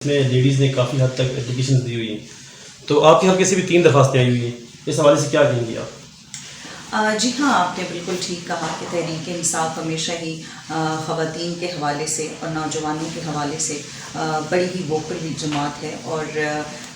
اس میں لیڈیز نے کافی حد تک اپلیکیشنز دی ہوئی ہیں، تو آپ کے حلقے سے بھی 3 درخواستیں آئی ہوئی ہیں، اس حوالے سے کیا کہیں گی آپ؟ جی ہاں، آپ نے بالکل ٹھیک کہا کہ تحریک انصاف ہمیشہ ہی خواتین کے حوالے سے اور نوجوانوں کے حوالے سے بڑی ہی ووکل ہوئی جماعت ہے، اور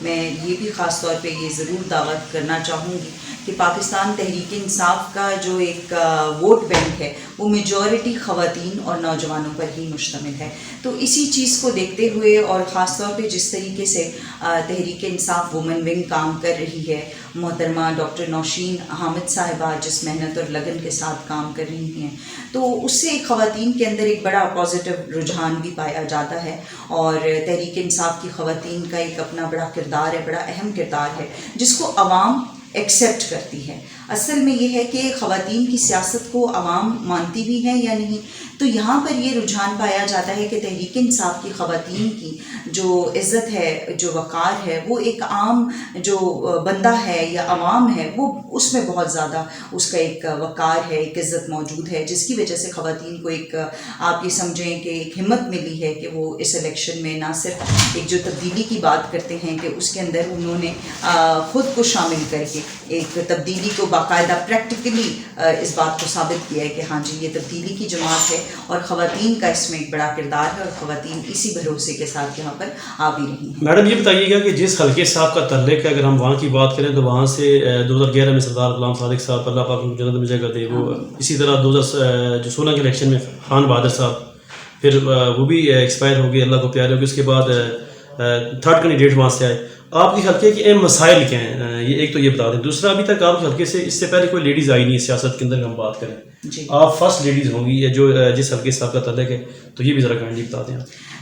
میں یہ بھی خاص طور پہ یہ ضرور دعوت کرنا چاہوں گی کہ پاکستان تحریک انصاف کا جو ایک ووٹ بینک ہے وہ میجورٹی خواتین اور نوجوانوں پر ہی مشتمل ہے. تو اسی چیز کو دیکھتے ہوئے اور خاص طور پہ جس طریقے سے تحریک انصاف وومن ونگ کام کر رہی ہے، محترمہ ڈاکٹر نوشین حامد صاحبہ جس محنت اور لگن کے ساتھ کام کر رہی ہیں، تو اس سے خواتین کے اندر ایک بڑا پازیٹیو رجحان بھی پایا جاتا ہے، اور تحریک انصاف کی خواتین کا ایک اپنا بڑا کردار ہے، بڑا اہم کردار ہے جس کو عوام ایکسیپٹ کرتی ہے. اصل میں یہ ہے کہ خواتین کی سیاست کو عوام مانتی بھی ہے یا نہیں. تو یہاں پر یہ رجحان پایا جاتا ہے کہ تحریک انصاف کی خواتین کی جو عزت ہے، جو وقار ہے، وہ ایک عام جو بندہ ہے یا عوام ہے وہ اس میں بہت زیادہ اس کا ایک وقار ہے، ایک عزت موجود ہے، جس کی وجہ سے خواتین کو ایک آپ یہ سمجھیں کہ ایک ہمت ملی ہے کہ وہ اس الیکشن میں نہ صرف ایک جو تبدیلی کی بات کرتے ہیں کہ اس کے اندر انہوں نے خود کو شامل کر کے ایک تبدیلی کو باقاعدہ پریکٹیکلی اس بات کو ثابت کیا ہے کہ ہاں جی یہ تبدیلی کی جماعت ہے، اور خواتین کا اس میں ایک بڑا کردار ہے، اور خواتین اسی بھروسے کے ساتھ یہاں پر آ بھی رہی ہیں. میڈم یہ بتائیے گا کہ جس حلقے صاحب کا تعلق ہے، اگر ہم وہاں کی بات کریں تو وہاں سے 2011 میں سردار غلام صادق صاحب اللہ پاک ان کو جنت میں جگہ دے، وہ اسی طرح 2016 کے الیکشن میں خان بہادر صاحب، پھر وہ بھی ایکسپائر ہو گئے، اللہ کو پیارے ہو گئے. اس کے بعد 3rd کینڈیڈیٹ وہاں سے آئے. آپ کے حلقے کے اہم مسائل کیا ہیں؟ یہ ایک تو یہ بتا دیں. دوسرا، ابھی تک آپ کے حلقے سے اس سے پہلے کوئی لیڈیز آئی نہیں ہے سیاست کے اندر ہم بات کریں. جی آپ فرسٹ لیڈیز ہوں گی جو جس حلقے صاحب کا تعلق ہے، تو یہ بھی ذرا کائنڈلی بتا دیں.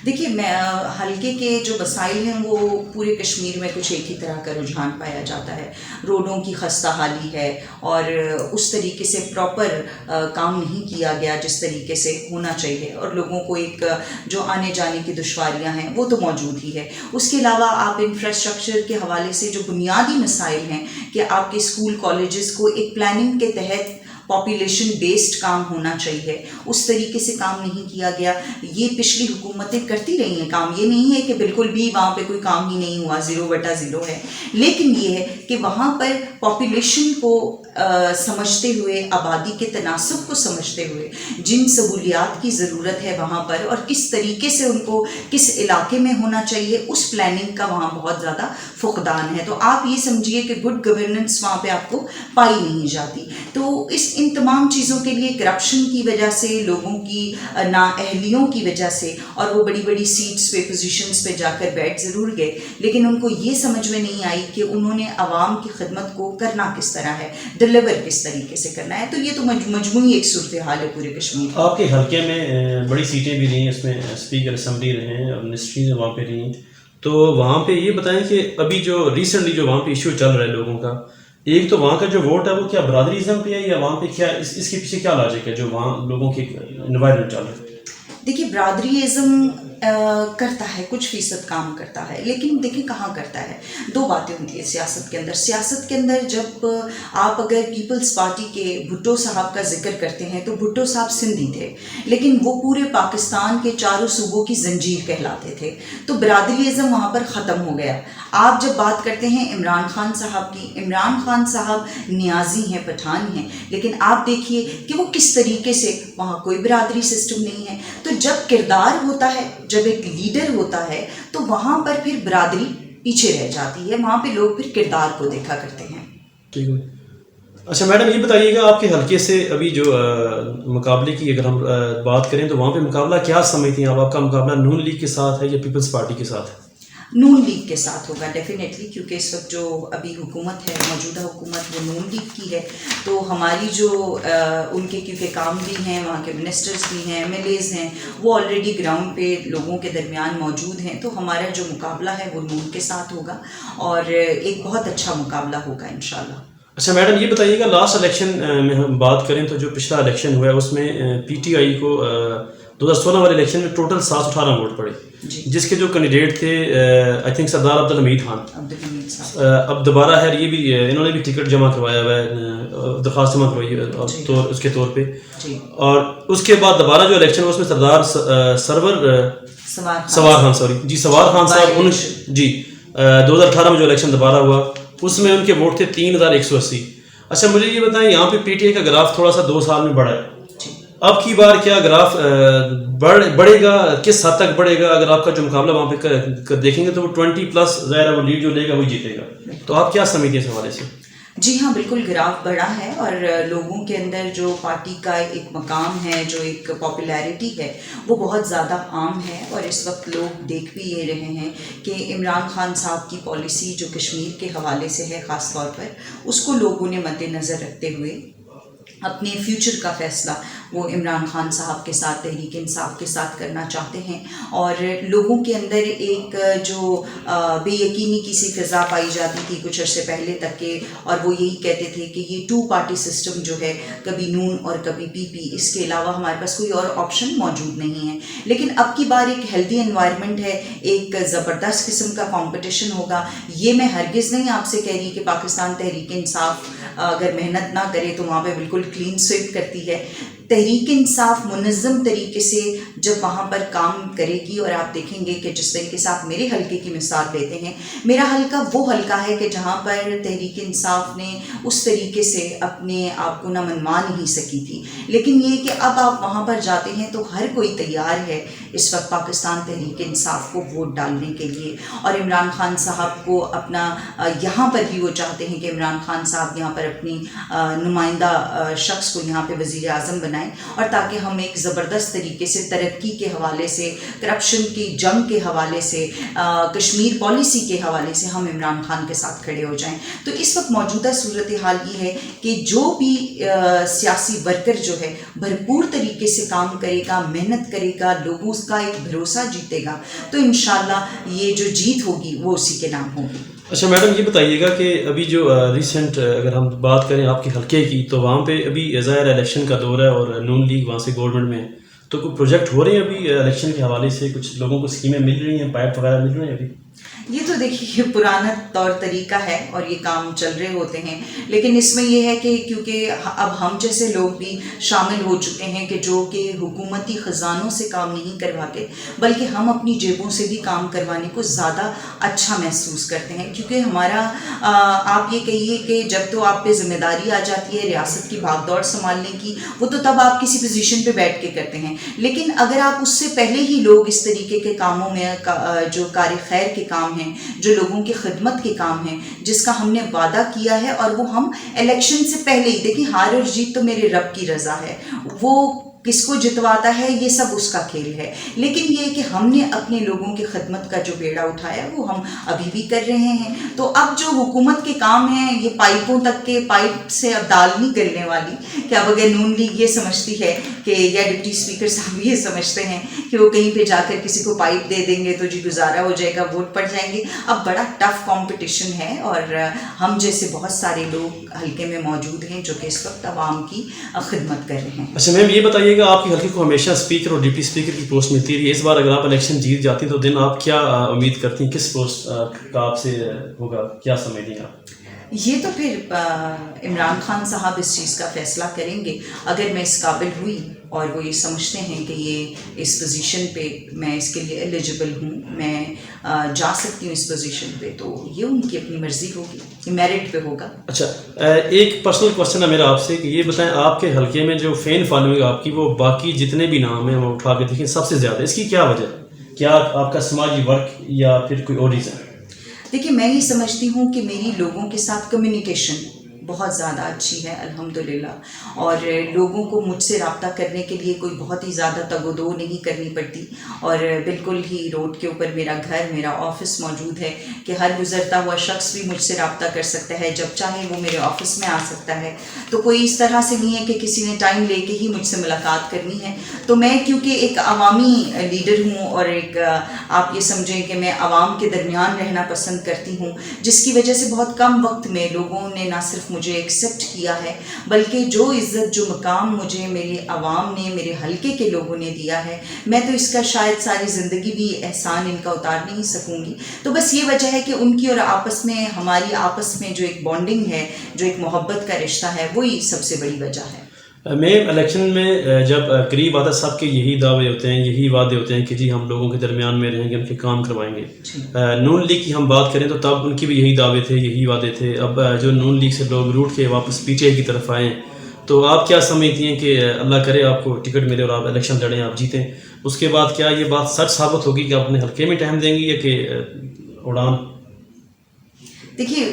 دیکھیے، میں حلقے کے جو مسائل ہیں وہ پورے کشمیر میں کچھ ایک ہی طرح کا رجحان پایا جاتا ہے. روڈوں کی خستہ حالی ہے، اور اس طریقے سے پراپر کام نہیں کیا گیا جس طریقے سے ہونا چاہیے، اور لوگوں کو ایک جو آنے جانے کی دشواریاں ہیں وہ تو موجود ہی ہے. اس کے علاوہ آپ انفراسٹرکچر کے حوالے سے جو بنیادی مسائل ہیں کہ آپ کے اسکول کالجز کو ایک پلاننگ کے تحت پاپولیشن بیسڈ کام ہونا چاہیے، اس طریقے سے کام نہیں کیا گیا. یہ پچھلی حکومتیں کرتی رہی ہیں کام، یہ نہیں ہے کہ بالکل بھی وہاں پہ کوئی کام ہی نہیں ہوا، 0/0 ہے. لیکن یہ ہے کہ وہاں پر پاپولیشن کو سمجھتے ہوئے، آبادی کے تناسب کو سمجھتے ہوئے جن سہولیات کی ضرورت ہے وہاں پر، اور کس طریقے سے ان کو کس علاقے میں ہونا چاہیے، اس پلاننگ کا وہاں بہت زیادہ فقدان ہے. تو آپ یہ سمجھیے کہ گڈ گورننس وہاں پہ آپ کو پائی نہیں جاتی. تو ان تمام چیزوں کے لیے کرپشن کی وجہ سے، لوگوں کی نااہلیوں کی وجہ سے، اور وہ بڑی بڑی سیٹس پہ، پوزیشنز پہ جا کر بیٹھ ضرور گئے، لیکن ان کو یہ سمجھ میں نہیں آئی کہ انہوں نے عوام کی خدمت کو کرنا کس طرح ہے، ڈلیور کس طریقے سے کرنا ہے. تو یہ تو مجموعی ایک صورتحال ہے پورے کشمیر. آپ کے حلقے میں بڑی سیٹیں بھی رہی ہیں، اس میں اسپیکر اسمبلی رہے ہیں اور منسٹریز وہاں پہ رہی ہیں، تو وہاں پہ یہ بتائیں کہ ابھی جو ریسنٹلی جو وہاں پہ ایشو چل رہا ہے لوگوں کا، ایک تو وہاں کا جو ووٹ ہے وہ کیا برادریزم پہ ہے، یا وہاں پہ کیا اس کے پیچھے کیا لاجک ہے جو وہاں لوگوں کے انوائرمنٹ چل رہا ہے؟ دیکھیے، برادریزم کرتا ہے، کچھ فیصد کام کرتا ہے، لیکن دیکھیں کہاں کرتا ہے. 2 باتیں ہوتی ہیں سیاست کے اندر. سیاست کے اندر جب آپ اگر پیپلز پارٹی کے بھٹو صاحب کا ذکر کرتے ہیں تو بھٹو صاحب سندھی تھے، لیکن وہ پورے پاکستان کے چاروں صوبوں کی زنجیر کہلاتے تھے. تو برادریزم وہاں پر ختم ہو گیا. آپ جب بات کرتے ہیں عمران خان صاحب کی، عمران خان صاحب نیازی ہیں، پٹھان ہیں، لیکن آپ دیکھیے کہ وہ کس طریقے سے وہاں کوئی برادری سسٹم نہیں ہے. تو جب کردار ہوتا ہے، جب ایک لیڈر ہوتا ہے، تو وہاں پر پھر برادری پیچھے رہ جاتی ہے، وہاں پہ لوگ پھر کردار کو دیکھا کرتے ہیں. ٹھیک ہے. اچھا میڈم یہ بتائیے گا، آپ کے حلقے سے ابھی جو مقابلے کی اگر ہم بات کریں تو وہاں پہ مقابلہ کیا سمجھتی ہیں آپ کا مقابلہ نون لیگ کے ساتھ ہے یا پیپلز پارٹی کے ساتھ ہے؟ نون لیگ کے ساتھ ہوگا ڈیفینیٹلی، کیونکہ اس وقت جو ابھی حکومت ہے، موجودہ حکومت، وہ نون لیگ کی ہے. تو ہماری جو ان کے کیونکہ کام بھی ہیں، وہاں کے منسٹرز بھی ہیں، ایم ایل ایز ہیں، وہ آلریڈی گراؤنڈ پہ لوگوں کے درمیان موجود ہیں. تو ہمارا جو مقابلہ ہے وہ نون کے ساتھ ہوگا، اور ایک بہت اچھا مقابلہ ہوگا انشاءاللہ. اچھا میڈم یہ بتائیے گا، لاسٹ الیکشن میں ہم بات کریں تو جو پچھلا الیکشن ہوا ہے اس میں پی ٹی آئی کو 2016 والے الیکشن میں ٹوٹل 718 ووٹ پڑے. جس کے جو کینڈیڈیٹ تھے آئی تھنک سردار عبدالحمید خان، عبدالحمید صاحب اب دوبارہ ہے یہ بھی انہوں نے بھی ٹکٹ جمع کروایا ہوا ہے، درخواست جمع کروائی ہے تو اس کے طور پہ، اور اس کے بعد دوبارہ جو الیکشن ہوا اس میں سردار سوار خان سوار خان صاحب جی 2018 میں جو الیکشن دوبارہ ہوا اس میں ان کے ووٹ تھے 3180۔ اچھا مجھے یہ بتائیں یہاں پہ پی ٹی آئی کا گراف تھوڑا سا 2 سال میں بڑھا ہے، اب کی بار کیا گراف بڑھے گا، کس حد تک بڑھے گا؟ اگر آپ کا جو مقابلہ وہاں پہ دیکھیں گے تو وہ 20+ ظاہر ہے وہ لیڈ جو لے گا وہی جیتے گا، تو آپ کیا سمجھتے ہیں اس حوالے سے؟ جی ہاں بالکل گراف بڑھا ہے، اور لوگوں کے اندر جو پارٹی کا ایک مقام ہے، جو ایک پاپولیرٹی ہے وہ بہت زیادہ عام ہے، اور اس وقت لوگ دیکھ بھی یہ رہے ہیں کہ عمران خان صاحب کی پالیسی جو کشمیر کے حوالے سے ہے خاص طور پر، اس کو لوگوں نے مد نظر رکھتے ہوئے اپنے فیوچر کا فیصلہ وہ عمران خان صاحب کے ساتھ، تحریک انصاف کے ساتھ کرنا چاہتے ہیں، اور لوگوں کے اندر ایک جو بے یقینی کی سی فضا پائی جاتی تھی کچھ عرصے پہلے تک کے، اور وہ یہی کہتے تھے کہ یہ 2 پارٹی سسٹم جو ہے، کبھی نون اور کبھی پی پی، اس کے علاوہ ہمارے پاس کوئی اور آپشن موجود نہیں ہے، لیکن اب کی بار ایک ہیلدی انوائرمنٹ ہے، ایک زبردست قسم کا کمپٹیشن ہوگا۔ یہ میں ہرگز نہیں آپ سے کہہ رہی کہ پاکستان تحریک انصاف اگر محنت نہ کرے تو وہاں پہ بالکل کلین سویپ کرتی ہے۔ تحریک انصاف منظم طریقے سے جب وہاں پر کام کرے گی، اور آپ دیکھیں گے کہ جس طریقے سے آپ میرے حلقے کی مثال لیتے ہیں، میرا حلقہ وہ حلقہ ہے کہ جہاں پر تحریک انصاف نے اس طریقے سے اپنے آپ کو نہ منوا نہیں سکی تھی، لیکن یہ کہ اب آپ وہاں پر جاتے ہیں تو ہر کوئی تیار ہے اس وقت پاکستان تحریک انصاف کو ووٹ ڈالنے کے لیے، اور عمران خان صاحب کو اپنا یہاں پر بھی وہ چاہتے ہیں کہ عمران خان صاحب یہاں پر اپنی نمائندہ شخص کو یہاں پہ وزیر اعظم بنائیں، اور تاکہ ہم ایک زبردست طریقے سے ترقی کے حوالے سے، کرپشن کی جنگ کے حوالے سے، کشمیر پالیسی کے حوالے سے ہم عمران خان کے ساتھ کھڑے ہو جائیں۔ تو اس وقت موجودہ صورتحال یہ ہے کہ جو بھی سیاسی ورکر جو ہے بھرپور طریقے سے کام کرے گا، محنت کرے گا، لوگوں کا ایک بھروسہ جیتے گا، تو انشاءاللہ یہ جو جیت ہوگی وہ اسی کے نام ہوگی۔ اچھا میڈم یہ بتائیے گا کہ ابھی جو ریسنٹ اگر ہم بات کریں آپ کے حلقے کی، تو وہاں پہ ابھی ظاہر الیکشن کا دور ہے اور نون لیگ وہاں سے گورنمنٹ میں ہے، تو کوئی پروجیکٹ ہو رہے ہیں ابھی الیکشن کے حوالے سے؟ کچھ لوگوں کو اسکیمیں مل رہی ہیں، پائپ وغیرہ مل رہے ہیں ابھی؟ یہ تو دیکھیے پرانا طور طریقہ ہے اور یہ کام چل رہے ہوتے ہیں، لیکن اس میں یہ ہے کہ کیونکہ اب ہم جیسے لوگ بھی شامل ہو چکے ہیں کہ جو کہ حکومتی خزانوں سے کام نہیں کرواتے، بلکہ ہم اپنی جیبوں سے بھی کام کروانے کو زیادہ اچھا محسوس کرتے ہیں، کیونکہ ہمارا آپ یہ کہیے کہ جب تو آپ پہ ذمہ داری آ جاتی ہے ریاست کی بھاگ دوڑ سنبھالنے کی، وہ تو تب آپ کسی پوزیشن پہ بیٹھ کے کرتے ہیں، لیکن اگر آپ اس سے پہلے ہی لوگ اس طریقے کے کاموں میں جو کار خیر کے کام ہیں، جو لوگوں کی خدمت کے کام ہیں، جس کا ہم نے وعدہ کیا ہے، اور وہ ہم الیکشن سے پہلے ہی، دیکھیں ہار اور جیت تو میرے رب کی رضا ہے، وہ کس کو جتواتا ہے یہ سب اس کا کھیل ہے، لیکن یہ کہ ہم نے اپنے لوگوں کی خدمت کا جو بیڑا اٹھایا وہ ہم ابھی بھی کر رہے ہیں۔ تو اب جو حکومت کے کام ہیں یہ پائپوں تک کے، پائپ سے اب دال نہیں گلنے والی، کہ اب اگر نون لیگ یہ سمجھتی ہے کہ یا ڈپٹی اسپیکر صاحب یہ سمجھتے ہیں کہ وہ کہیں پہ جا کر کسی کو پائپ دے دیں گے تو جی گزارا ہو جائے گا، ووٹ پڑ جائیں گے، اب بڑا ٹف کمپٹیشن ہے، اور ہم جیسے بہت سارے لوگ حلقے میں موجود ہیں جو کہ اس وقت عوام کی خدمت کر رہے ہیں۔ اچھا میم یہ بتائیے گا آپ کے حلقے کو ہمیشہ اسپیکر اور ڈپٹی اسپیکر کی پوسٹ ملتی رہی ہے، اس بار اگر آپ الیکشن جیت جاتی ہیں تو دن آپ کیا امید کرتی ہیں، کس پوسٹ کا آپ سے ہوگا، کیا سمجھتی ہیں آپ؟ یہ تو پھر عمران خان صاحب اس چیز کا فیصلہ کریں گے، اگر میں اس قابل ہوئی اور وہ یہ سمجھتے ہیں کہ یہ اس پوزیشن پہ میں اس کے لیے ایلیجبل ہوں، میں جا سکتی ہوں اس پوزیشن پہ، تو یہ ان کی اپنی مرضی ہوگی، یہ میرٹ پہ ہوگا۔ اچھا ایک پرسنل کوشچن ہے میرا آپ سے کہ یہ بتائیں آپ کے حلقے میں جو فین فالوئنگ آپ کی، وہ باقی جتنے بھی نام ہیں وہ اٹھا کے دیکھیں سب سے زیادہ، اس کی کیا وجہ ہے؟ کیا آپ کا سماجی ورک یا پھر کوئی اور ریزن؟ دیکھیے میں یہ سمجھتی ہوں کہ میری لوگوں کے ساتھ کمیونیکیشن بہت زیادہ اچھی ہے الحمدللہ، اور لوگوں کو مجھ سے رابطہ کرنے کے لیے کوئی بہت ہی زیادہ تگ و دو نہیں کرنی پڑتی، اور بالکل ہی روڈ کے اوپر میرا گھر، میرا آفس موجود ہے کہ ہر گزرتا ہوا شخص بھی مجھ سے رابطہ کر سکتا ہے، جب چاہے وہ میرے آفس میں آ سکتا ہے، تو کوئی اس طرح سے نہیں ہے کہ کسی نے ٹائم لے کے ہی مجھ سے ملاقات کرنی ہے۔ تو میں کیونکہ ایک عوامی لیڈر ہوں، اور ایک آپ یہ سمجھیں کہ میں عوام کے درمیان رہنا پسند کرتی ہوں، جس کی وجہ سے بہت کم وقت میں لوگوں نے نہ صرف مجھے ایکسیپٹ کیا ہے، بلکہ جو عزت جو مقام مجھے میری عوام نے، میرے حلقے کے لوگوں نے دیا ہے، میں تو اس کا شاید ساری زندگی بھی احسان ان کا اتار نہیں سکوں گی. تو بس یہ وجہ ہے کہ ان کی اور آپس میں، ہماری آپس میں جو ایک بانڈنگ ہے، جو ایک محبت کا رشتہ ہے، وہی سب سے بڑی وجہ ہے. میں الیکشن میں جب قریب آتا ہے سب کے یہی دعوے ہوتے ہیں، یہی وعدے ہوتے ہیں کہ جی ہم لوگوں کے درمیان میں رہیں گے، ان کے کام کروائیں گے. نون لیگ کی ہم بات کریں تو تب ان کی بھی یہی دعوے تھے، یہی وعدے تھے. اب جو نون لیگ سے لوگ روٹ کے واپس پی ٹی آئی کی طرف آئے ہیں، تو آپ کیا سمجھتی ہیں کہ اللہ کرے آپ کو ٹکٹ ملے اور آپ الیکشن لڑیں، آپ جیتیں، اس کے بعد کیا یہ بات سچ ثابت ہوگی کہ آپ اپنے حلقے میں ٹائم دیں گی یا کہ اڑان؟ دیکھیے،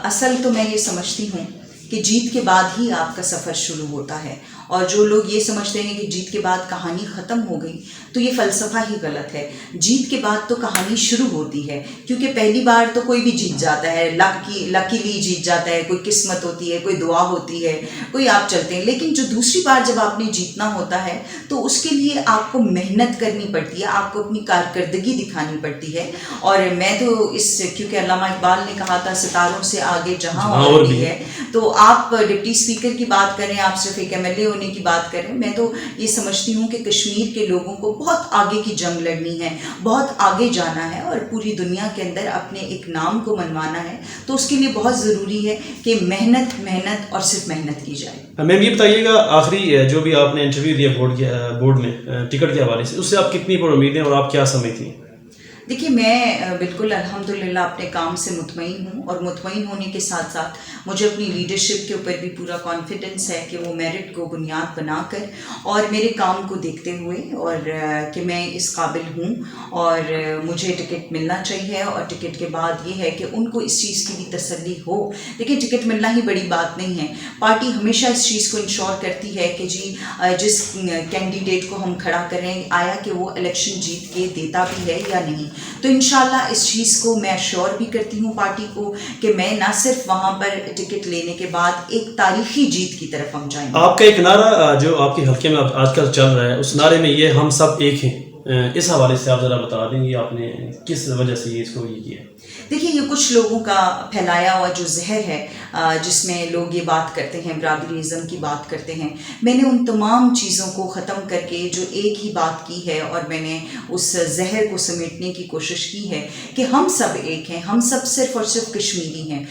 اصل تو میں یہ سمجھتی ہوں کہ جیت کے بعد ہی آپ کا سفر شروع ہوتا ہے، اور جو لوگ یہ سمجھتے ہیں کہ جیت کے بعد کہانی ختم ہو گئی تو یہ فلسفہ ہی غلط ہے. جیت کے بعد تو کہانی شروع ہوتی ہے، کیونکہ پہلی بار تو کوئی بھی جیت جاتا ہے، لکیلی جیت جاتا ہے، کوئی قسمت ہوتی ہے، کوئی دعا ہوتی ہے، کوئی آپ چلتے ہیں. لیکن جو دوسری بار جب آپ نے جیتنا ہوتا ہے تو اس کے لیے آپ کو محنت کرنی پڑتی ہے، آپ کو اپنی کارکردگی دکھانی پڑتی ہے. اور میں تو کیونکہ علامہ اقبال نے کہا تھا ستاروں سے آگے جہاں اور بھی ہے، تو آپ ڈپٹی اسپیکر کی بات کریں، آپ صرف ایک ایم ایل اے ہونے کی بات کریں، میں تو یہ سمجھتی ہوں کہ کشمیر کے لوگوں کو بہت آگے کی جنگ لڑنی ہے، بہت آگے جانا ہے اور پوری دنیا کے اندر اپنے ایک نام کو منوانا ہے. تو اس کے لیے بہت ضروری ہے کہ محنت اور صرف محنت کی جائے. میم یہ بتائیے گا، آخری جو بھی آپ نے انٹرویو دیا بورڈ میں ٹکٹ کے حوالے سے، اس سے آپ کتنی پر امیدیں اور آپ کیا سمجھتی ہیں؟ دیکھیے، میں بالکل الحمدللہ اپنے کام سے مطمئن ہوں، اور مطمئن ہونے کے ساتھ ساتھ مجھے اپنی لیڈرشپ کے اوپر بھی پورا کانفیڈنس ہے کہ وہ میرٹ کو بنیاد بنا کر اور میرے کام کو دیکھتے ہوئے، اور کہ میں اس قابل ہوں اور مجھے ٹکٹ ملنا چاہیے. اور ٹکٹ کے بعد یہ ہے کہ ان کو اس چیز کی بھی تسلی ہو. دیکھیے، ٹکٹ ملنا ہی بڑی بات نہیں ہے، پارٹی ہمیشہ اس چیز کو انشور کرتی ہے کہ جی جس کینڈیڈیٹ کو ہم کھڑا کریں، آیا کہ وہ الیکشن جیت کے دیتا بھی ہے یا نہیں. تو انشاءاللہ اس چیز کو میں اشور بھی کرتی ہوں پارٹی کو کہ میں نہ صرف وہاں پر ٹکٹ لینے کے بعد ایک تاریخی جیت کی طرف ہم جائیں گے. آپ کا ایک نعرہ جو آپ کے حلقے میں آج کل چل رہا ہے، اس نعرے میں یہ ہم سب ایک ہیں، اس حوالے سے آپ ذرا بتا دیں گے آپ نے کس وجہ سے یہ اس کو یہ کیا؟ دیکھیے، یہ کچھ لوگوں کا پھیلایا ہوا جو زہر ہے، جس میں لوگ یہ بات کرتے ہیں، برادری ازم کی بات کرتے ہیں. میں نے ان تمام چیزوں کو ختم کر کے جو ایک ہی بات کی ہے، اور میں نے اس زہر کو سمیٹنے کی کوشش کی ہے کہ ہم سب ایک ہیں، ہم سب صرف اور صرف کشمیری ہیں.